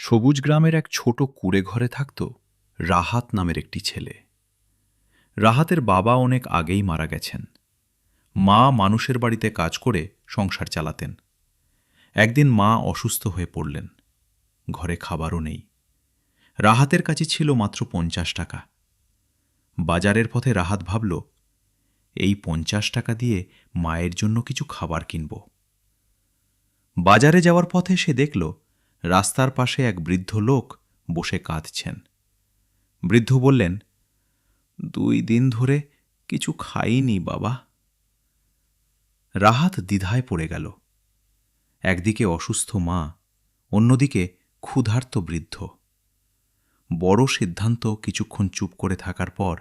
সবুজ গ্রামের এক ছোট কুঁড়ে ঘরে থাকত রাহাত নামের একটি ছেলে। রাহাতের বাবা অনেক আগেই মারা গেছেন। মা মানুষের বাড়িতে কাজ করে সংসার চালাতেন। একদিন মা অসুস্থ হয়ে পড়লেন। ঘরে খাবারও নেই। রাহাতের কাছে ছিল মাত্র ৫০ টাকা। বাজারের পথে রাহাত ভাবল, এই ৫০ টাকা দিয়ে মায়ের জন্য কিছু খাবার কিনব। বাজারে যাওয়ার পথে সে দেখল রাস্তার পাশে এক বৃদ্ধ লোক বসে কাঁদছেন। বৃদ্ধ বললেন, ২ দিন ধরে কিছু খাইনি বাবা। রাহাত দ্বিধায় পড়ে গেল। একদিকে অসুস্থ মা, অন্যদিকে ক্ষুধার্ত বৃদ্ধ। বড় সিদ্ধান্ত কিছুক্ষণ চুপ করে থাকার পর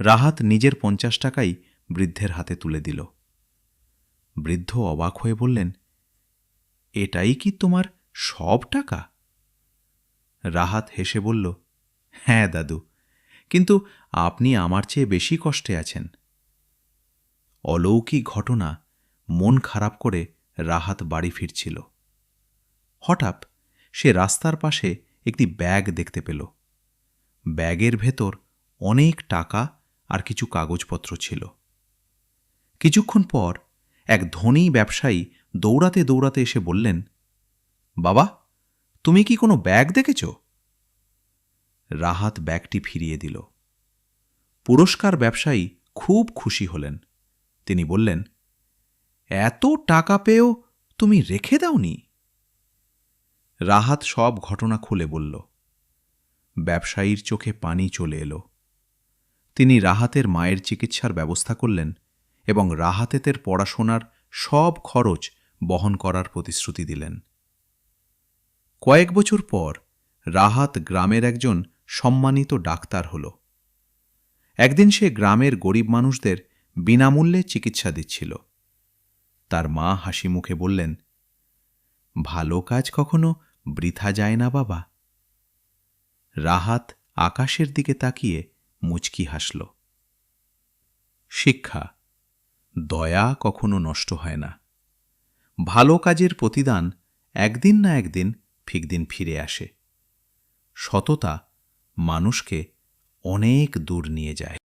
রাহাত নিজের ৫০ টাকাই বৃদ্ধের হাতে তুলে দিল। বৃদ্ধ অবাক হয়ে বললেন, এটাই কি তোমার সব টাকা? রাহাত হেসে বলল, হ্যাঁ দাদু, কিন্তু আপনি আমার চেয়ে বেশি কষ্টে আছেন। অলৌকিক ঘটনা মন খারাপ করে রাহাত বাড়ি ফিরছিল। হঠাৎ সে রাস্তার পাশে একটি ব্যাগ দেখতে পেল। ব্যাগের ভেতর অনেক টাকা আর কিছু কাগজপত্র ছিল। কিছুক্ষণ পর এক ধনী ব্যবসায়ী দৌড়াতে দৌড়াতে এসে বললেন, বাবা, তুমি কি কোনো ব্যাগ দেখেছ? রাহাত ব্যাগটি ফিরিয়ে দিল। পুরস্কার ব্যবসায়ী খুব খুশি হলেন। তিনি বললেন, এত টাকা পেয়েও তুমি রেখে দাওনি? রাহাত সব ঘটনা খুলে বলল। ব্যবসায়ীর চোখে পানি চলে এলো। তিনি রাহাতের মায়ের চিকিৎসার ব্যবস্থা করলেন এবং রাহাতের পড়াশোনার সব খরচ বহন করার প্রতিশ্রুতি দিলেন। কয়েক বছর পর রাহাত গ্রামের একজন সম্মানিত ডাক্তার হল। একদিন সে গ্রামের গরিব মানুষদের বিনামূল্যে চিকিৎসা দিচ্ছিল। তার মা হাসি মুখে বললেন, ভালো কাজ কখনো বৃথা যায় না বাবা। রাহাত আকাশের দিকে তাকিয়ে মুচকি হাসল। শিক্ষা: দয়া কখনো নষ্ট হয় না। ভালো কাজের প্রতিদান একদিন না একদিন ঠিক দিন ফিরে আসে। সততা মানুষকে অনেক দূর নিয়ে যায়।